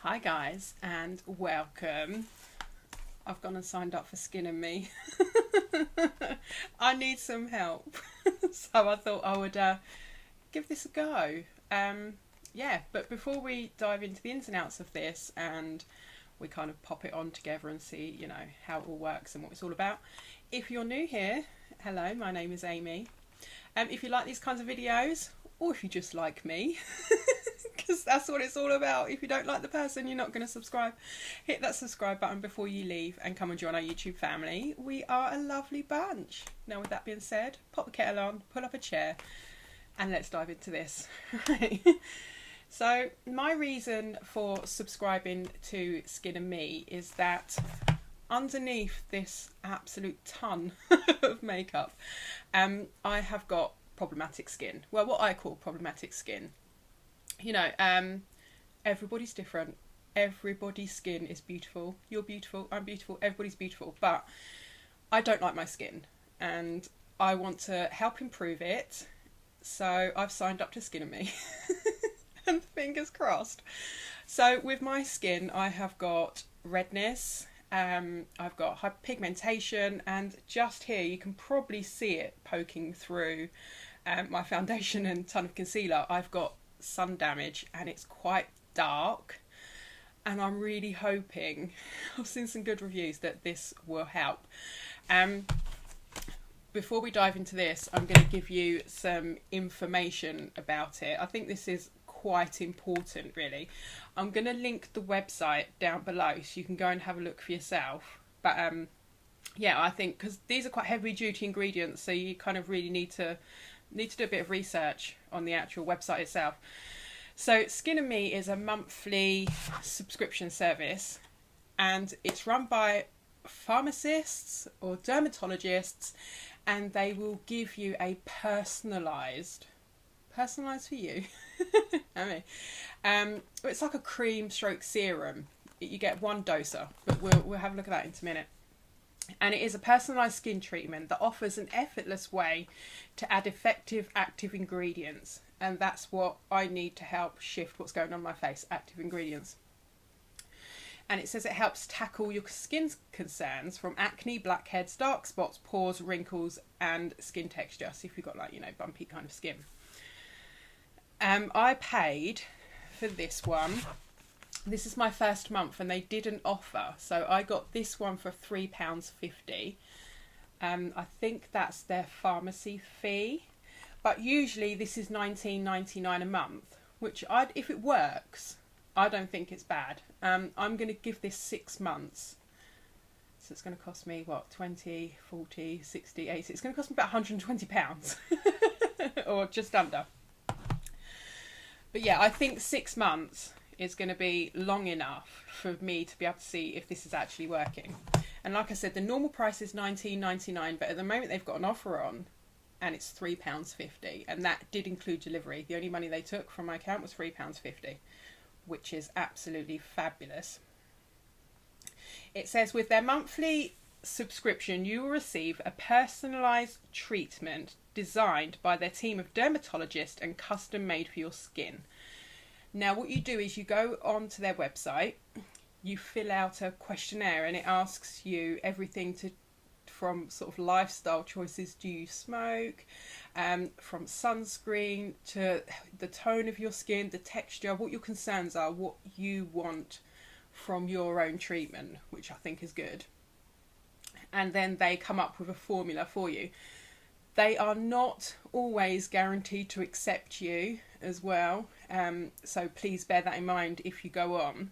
Hi guys and welcome. I've gone and signed up for Skin and Me. I need some help. So I thought I would give this a go. Yeah, but before we dive into the ins and outs of this and we kind of pop it on together and see, you know, how it all works and what it's all about. If you're new here, hello, my name is Amy. If you like these kinds of videos, or if you just like me, because that's what it's all about. If you don't like the person, you're not going to subscribe. Hit that subscribe button before you leave and come and join our YouTube family. We are a lovely bunch. Now, with that being said, pop the kettle on, pull up a chair, and let's dive into this. So, my reason for subscribing to Skin and Me is that underneath this absolute ton of makeup, I have got problematic skin. Well, what I call problematic skin. You know, everybody's different. Everybody's skin is beautiful. You're beautiful, I'm beautiful, everybody's beautiful. But I don't like my skin and I want to help improve it. So I've signed up to Skin and Me. And fingers crossed. So with my skin, I have got redness, I've got hyperpigmentation, and just here you can probably see it poking through my foundation and ton of concealer. I've got sun damage and it's quite dark, and I'm really hoping, I've seen some good reviews, that this will help. Before we dive into this, I'm going to give you some information about it. I think this is quite important, really. I'm going to link the website down below so you can go and have a look for yourself. But yeah, I think because these are quite heavy duty ingredients, so you kind of really need to do a bit of research on the actual website itself. So Skin and Me is a monthly subscription service, and it's run by pharmacists or dermatologists, and they will give you a personalised for you. I mean, it's like a cream stroke serum. You get one doser, but we'll have a look at that in a minute. And it is a personalised skin treatment that offers an effortless way to add effective active ingredients, and that's what I need to help shift what's going on in my face. Active ingredients. And it says it helps tackle your skin concerns from acne, blackheads, dark spots, pores, wrinkles, and skin texture. So if you've got, like, you know, bumpy kind of skin. I paid for this one. This is my first month and they did an offer. So I got this one for £3.50. I think that's their pharmacy fee. But usually this is £19.99 a month, which if it works, I don't think it's bad. I'm going to give this 6 months. So it's going to cost me, what, 20, 40, 60, 80. It's going to cost me about £120 or just under. But yeah, I think 6 months is going to be long enough for me to be able to see if this is actually working. And like I said, the normal price is £19.99, but at the moment they've got an offer on and it's £3.50, and that did include delivery. The only money they took from my account was £3.50, which is absolutely fabulous. It says with their monthly subscription you will receive a personalised treatment designed by their team of dermatologists and custom made for your skin. Now what you do is you go onto their website, you fill out a questionnaire, and it asks you everything from sort of lifestyle choices. Do you smoke? From sunscreen to the tone of your skin, the texture, what your concerns are, what you want from your own treatment, which I think is good. And then they come up with a formula for you. They are not always guaranteed to accept you as well, so please bear that in mind if you go on.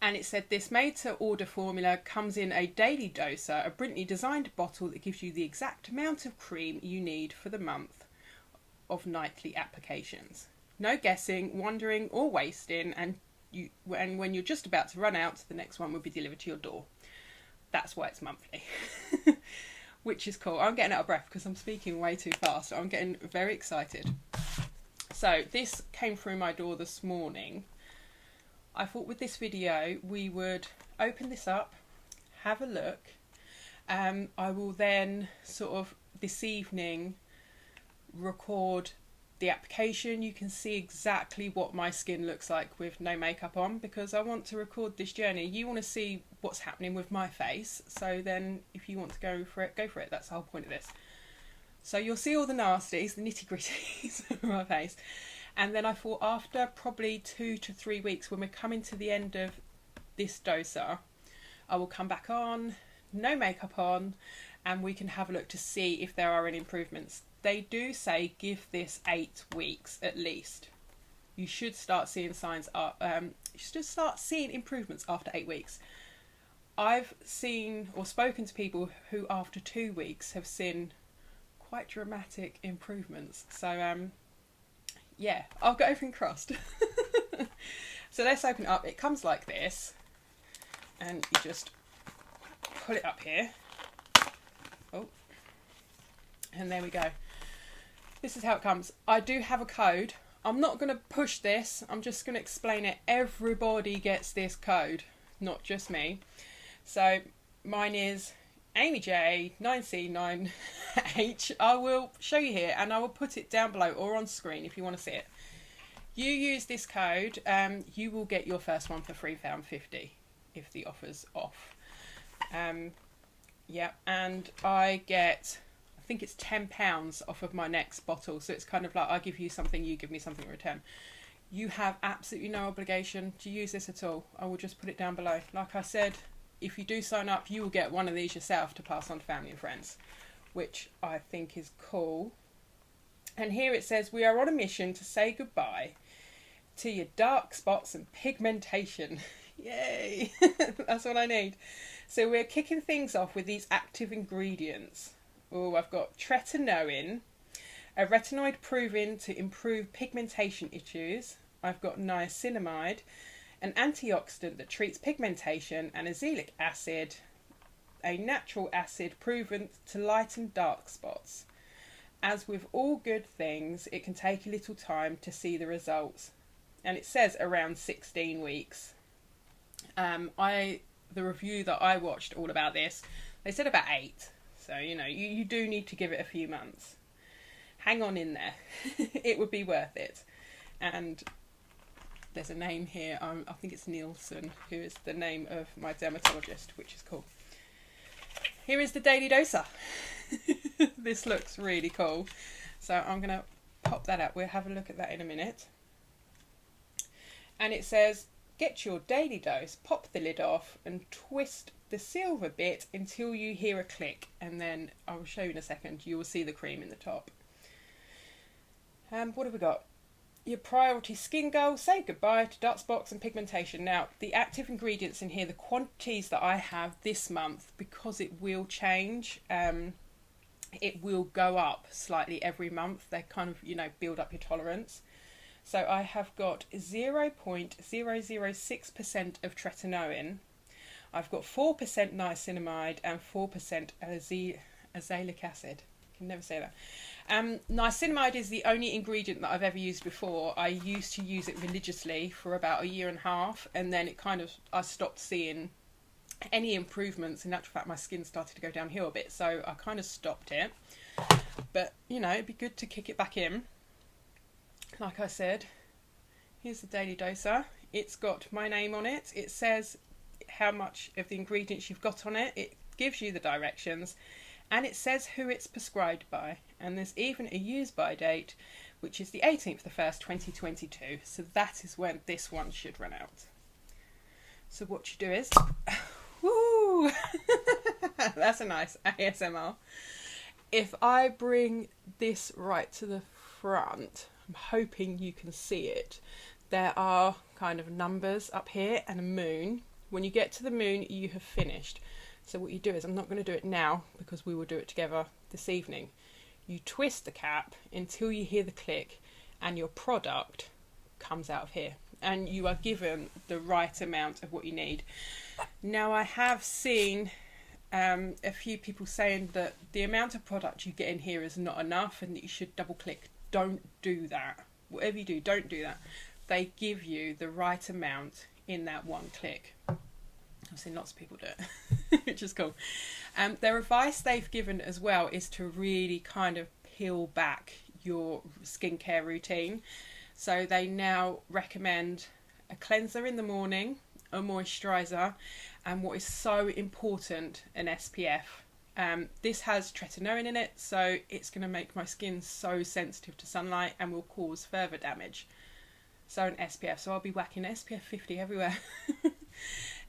And it said this made-to-order formula comes in a daily doser, a brilliantly designed bottle that gives you the exact amount of cream you need for the month of nightly applications. No guessing, wondering or wasting, and when you're just about to run out, the next one will be delivered to your door. That's why it's monthly. Which is cool. I'm getting out of breath because I'm speaking way too fast. I'm getting very excited. So this came through my door this morning. I thought with this video we would open this up, have a look. I will then sort of this evening record the application, you can see exactly what my skin looks like with no makeup on, because I want to record this journey. You want to see what's happening with my face, so then if you want to go for it, go for it. That's the whole point of this. So you'll see all the nasties, the nitty gritties of my face. And then I thought after probably 2 to 3 weeks, when we're coming to the end of this doser, I will come back on, no makeup on, and we can have a look to see if there are any improvements. They do say give this 8 weeks at least. You should start seeing signs up. You should start seeing improvements after 8 weeks. I've seen or spoken to people who after 2 weeks have seen quite dramatic improvements. So yeah, I've got everything crossed. So let's open it up. It comes like this, and you just pull it up here. Oh, and there we go. This is how it comes. I do have a code. I'm not going to push this. I'm just going to explain it. Everybody gets this code, not just me. So mine is Amy J 9C9H. I will show you here, and I will put it down below or on screen if you want to see it. You use this code, you will get your first one for £3.50 if the offer's off. Yeah, and I get, I think it's £10 off of my next bottle. So it's kind of like I give you something, you give me something in return. You have absolutely no obligation to use this at all. I will just put it down below. Like I said, if you do sign up, you will get one of these yourself to pass on to family and friends, which I think is cool. And here it says, we are on a mission to say goodbye to your dark spots and pigmentation. Yay! That's what I need. So we're kicking things off with these active ingredients. Oh, I've got tretinoin, a retinoid proven to improve pigmentation issues. I've got niacinamide, an antioxidant that treats pigmentation, and azelaic acid, a natural acid proven to lighten dark spots. As with all good things, it can take a little time to see the results. And it says around 16 weeks. The review that I watched all about this, they said about 8. So, you know, you do need to give it a few months. Hang on in there. It would be worth it. And there's a name here. I think it's Nielsen, who is the name of my dermatologist, which is cool. Here is the Daily Doser. This looks really cool. So I'm going to pop that up. We'll have a look at that in a minute. And it says, get your daily dose, pop the lid off and twist the silver bit until you hear a click. And then I will show you in a second. You will see the cream in the top. What have we got? Your priority skin goal, say goodbye to dark spots and pigmentation. Now, the active ingredients in here, the quantities that I have this month, because it will change, it will go up slightly every month. They kind of, you know, build up your tolerance. So I have got 0.006% of tretinoin. I've got 4% niacinamide and 4% azelaic acid. I can never say that. Niacinamide is the only ingredient that I've ever used before. I used to use it religiously for about 1.5 years, and then it kind of, I stopped seeing any improvements. In actual fact, my skin started to go downhill a bit, so I kind of stopped it. But, you know, it'd be good to kick it back in. Like I said, here's the Daily Doser. It's got my name on it. It says how much of the ingredients you've got on it. It gives you the directions, and it says who it's prescribed by. And there's even a use by date, which is the 18th of the 1st, 2022. So that is when this one should run out. So what you do is, woo! That's a nice ASMR. If I bring this right to the front, I'm hoping you can see it. There are kind of numbers up here and a moon. When you get to the moon, you have finished. So what you do is, I'm not going to do it now because we will do it together this evening. You twist the cap until you hear the click and your product comes out of here. And you are given the right amount of what you need. Now, I have seen a few people saying that the amount of product you get in here is not enough and that you should double click. Don't do that. Whatever you do, don't do that. They give you the right amount in that one click. I've seen lots of people do it, which is cool. The advice they've given as well is to really kind of peel back. your skincare routine. So they now recommend a cleanser in the morning, a moisturiser, and what is so important, an SPF. This has tretinoin in it, so it's going to make my skin so sensitive to sunlight and will cause further damage. So an SPF, so I'll be whacking SPF 50 everywhere.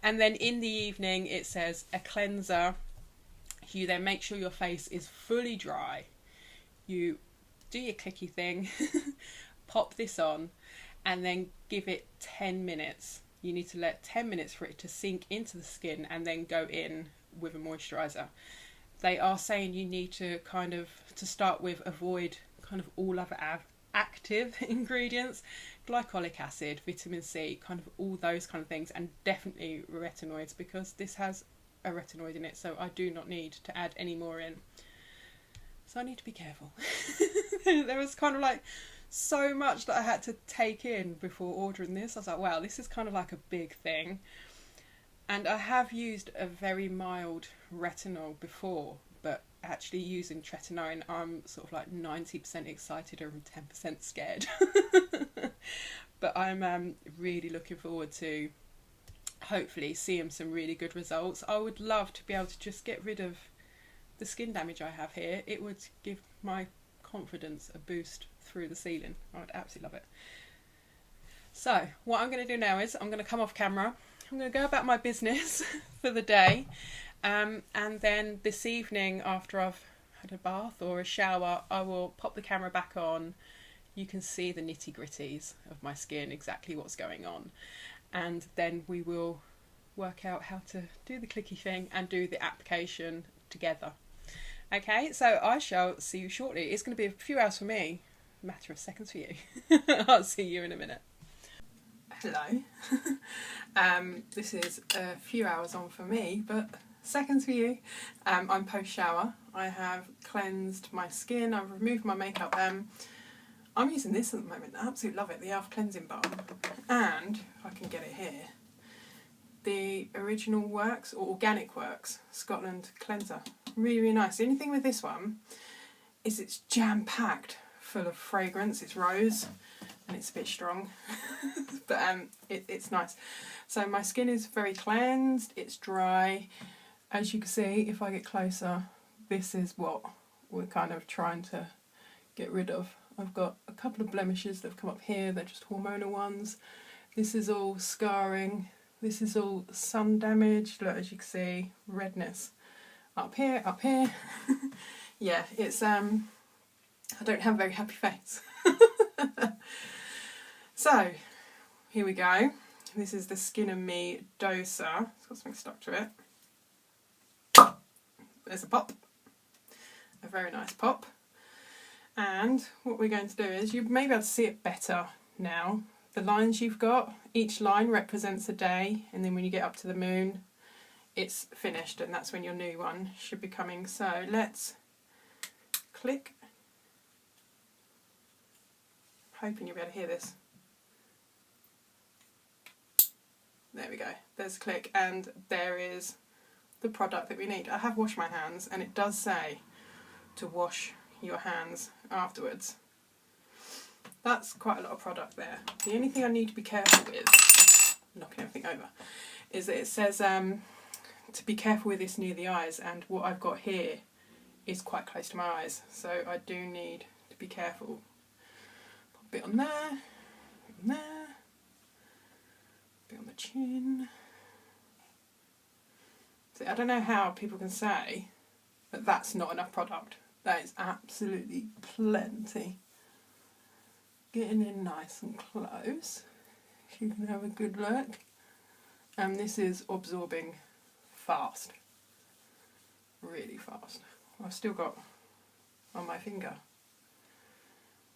And then in the evening it says a cleanser. You then make sure your face is fully dry. You do your clicky thing, pop this on, and then give it 10 minutes. You need to let 10 minutes for it to sink into the skin and then go in with a moisturiser. They are saying you need to to start with, avoid kind of all other active ingredients, glycolic acid, vitamin C, kind of all those kind of things, and definitely retinoids, because this has a retinoid in it, so I do not need to add any more in. So I need to be careful. There was kind of like so much that I had to take in before ordering this. I was like, wow, this is kind of like a big thing. And I have used a very mild retinol before, but actually using tretinoin, I'm sort of like 90% excited and 10% scared. But I'm really looking forward to hopefully seeing some really good results. I would love to be able to just get rid of the skin damage I have here. It would give my confidence a boost through the ceiling. I would absolutely love it. So what I'm going to do now is I'm going to come off camera. I'm going to go about my business for the day, and then this evening, after I've had a bath or a shower, I will pop the camera back on. You can see the nitty gritties of my skin, exactly what's going on, and then we will work out how to do the clicky thing and do the application together. Okay, so I shall see you shortly. It's going to be a few hours for me, a matter of seconds for you. I'll see you in a minute. Hello. This is a few hours on for me, but seconds for you. I'm post-shower. I have cleansed my skin. I've removed my makeup. I'm using this at the moment. I absolutely love it. The Elf Cleansing Balm. And, if I can get it here, the Original Works, or Organic Works, Scotland Cleanser. Really, really nice. The only thing with this one is it's jam-packed full of fragrance. It's rose. And it's a bit strong, but it's nice. So my skin is very cleansed, it's dry. As you can see, if I get closer, this is what we're kind of trying to get rid of. I've got a couple of blemishes that have come up here, they're just hormonal ones. This is all scarring, this is all sun damage. Look, as you can see, redness up here, up here. Yeah, it's I don't have a very happy face. So, here we go. This is the Skin and Me doser. It's got something stuck to it. There's a pop. A very nice pop. And what we're going to do is, you may be able to see it better now. The lines you've got, each line represents a day, and then when you get up to the moon, it's finished, and that's when your new one should be coming. So let's click. Hoping you'll be able to hear this. There we go, there's a click, and there is the product that we need. I have washed my hands, and it does say to wash your hands afterwards. That's quite a lot of product there. The only thing I need to be careful with, knocking everything over, is that it says to be careful with this near the eyes, and what I've got here is quite close to my eyes, so I do need to be careful. Put a bit on there, bit on the chin. So I don't know how people can say that that's not enough product. That is absolutely plenty. Getting in nice and close, if you can have a good look. And this is absorbing fast. Really fast. I've still got on my finger.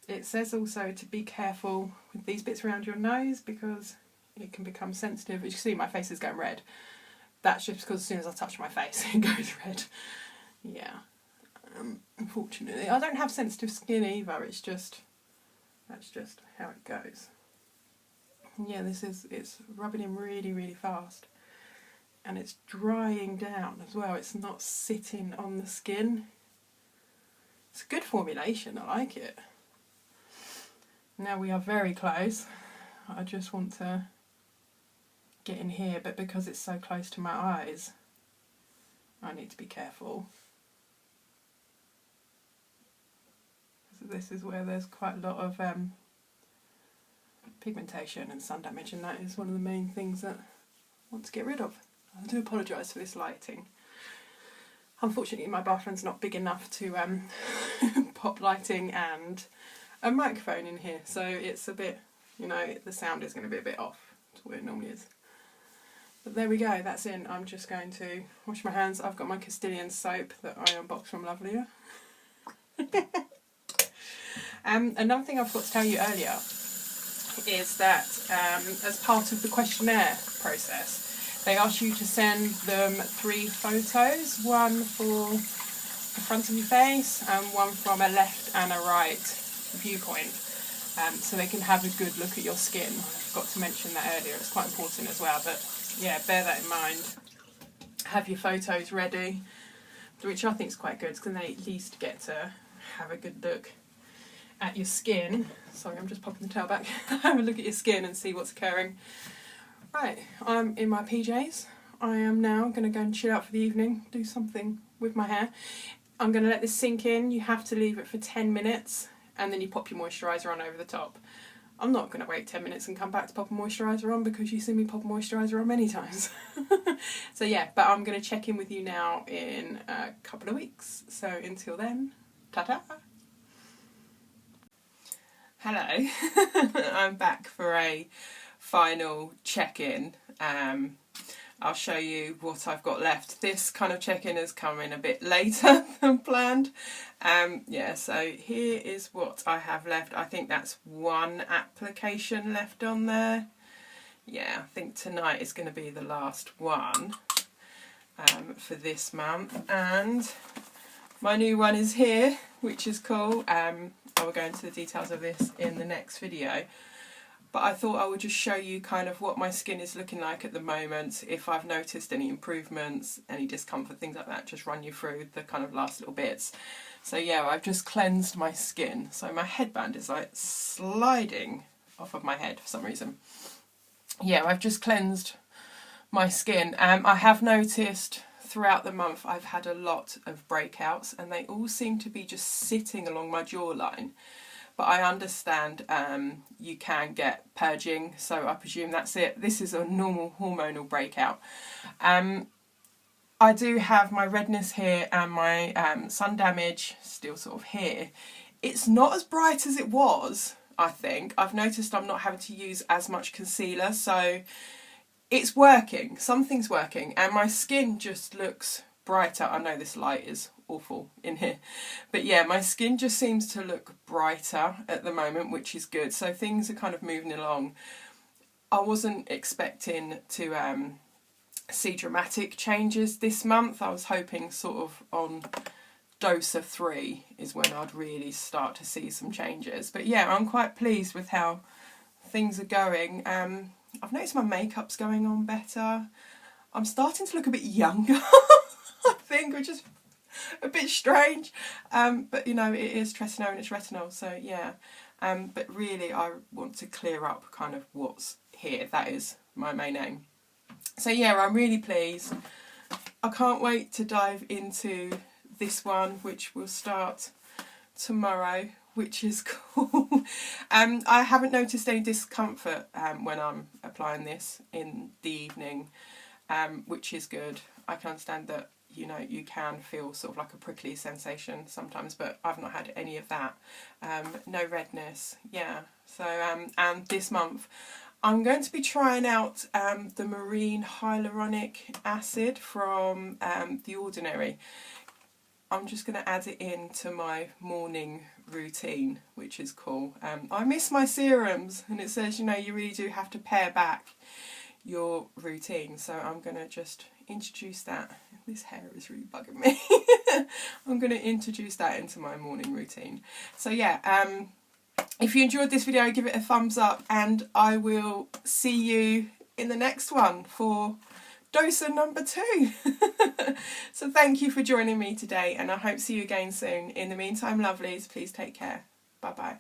It says also to be careful with these bits around your nose, because it can become sensitive. As you can see, my face is going red. That's just because as soon as I touch my face, it goes red. Yeah. Unfortunately, I don't have sensitive skin either. It's just, that's just how it goes. Yeah, it's rubbing in really, really fast. And it's drying down as well. It's not sitting on the skin. It's a good formulation. I like it. Now we are very close. I just want to get in here, but because it's so close to my eyes, I need to be careful. So this is where there's quite a lot of pigmentation and sun damage, and that is one of the main things that I want to get rid of. I do apologise for this lighting. Unfortunately, my bathroom's not big enough to pop lighting and a microphone in here, so it's a bit, you know, the sound is going to be a bit off to what it normally is. But there we go, that's in. I'm just going to wash my hands. I've got my Castilian soap that I unboxed from Lovelies. Another thing I forgot to tell you earlier is that as part of the questionnaire process, they ask you to send them 3 photos, one for the front of your face and one from a left and a right viewpoint, so they can have a good look at your skin. I forgot to mention that earlier, it's quite important as well, but yeah, bear that in mind. Have your photos ready, which I think is quite good, because then they at least get to have a good look at your skin. Sorry, I'm just popping the towel back. Have a look at your skin and see what's occurring. Right, I'm in my PJs. I am now going to go and chill out for the evening, do something with my hair. I'm going to let this sink in. You have to leave it for 10 minutes and then you pop your moisturiser on over the top. I'm not going to wait 10 minutes and come back to pop a moisturiser on, because you've seen me pop a moisturiser on many times. So yeah, but I'm going to check in with you now in a couple of weeks. So until then, ta-ta! Hello, I'm back for a final check-in. I'll show you what I've got left. This kind of check-in has come in a bit later than planned. Yeah, so here is what I have left. I think that's 1 application left on there. Yeah, I think tonight is going to be the last one for this month. And my new one is here, which is cool. I will go into the details of this in the next video. But I thought I would just show you kind of what my skin is looking like at the moment, if I've noticed any improvements, any discomfort, things like that, just run you through the kind of last little bits. So yeah, I've just cleansed my skin. So my headband is like sliding off of my head for some reason. Yeah, I've just cleansed my skin. I have noticed throughout the month I've had a lot of breakouts, and they all seem to be just sitting along my jawline. But I understand you can get purging, so I presume that's it. This is a normal hormonal breakout. I do have my redness here and my sun damage still sort of here. It's not as bright as it was, I think. I've noticed I'm not having to use as much concealer, so it's working. Something's working, and my skin just looks brighter. I know this light is awful in here, but yeah, my skin just seems to look brighter at the moment, which is good. So things are kind of moving along. I wasn't expecting to see dramatic changes this month. I was hoping sort of on dose of 3 is when I'd really start to see some changes. But yeah, I'm quite pleased with how things are going. I've noticed my makeup's going on better. I'm starting to look a bit younger, I think, which is a bit strange, but you know, it is tretinoin and it's retinol, so yeah. But really I want to clear up kind of what's here. That is my main aim. So yeah, I'm really pleased. I can't wait to dive into this one, which will start tomorrow, which is cool. I haven't noticed any discomfort when I'm applying this in the evening, which is good. I can understand that, you know, you can feel sort of like a prickly sensation sometimes, but I've not had any of that. No redness, yeah. So, and this month I'm going to be trying out the marine hyaluronic acid from The Ordinary. I'm just going to add it into my morning routine, which is cool. I miss my serums, and it says, you know, you really do have to pare back your routine, so I'm going to just introduce that. This hair is really bugging me. I'm going to introduce that into my morning routine. So yeah, if you enjoyed this video, give it a thumbs up, and I will see you in the next one for doser number 2. So thank you for joining me today, and I hope to see you again soon. In the meantime, lovelies, please take care. Bye bye.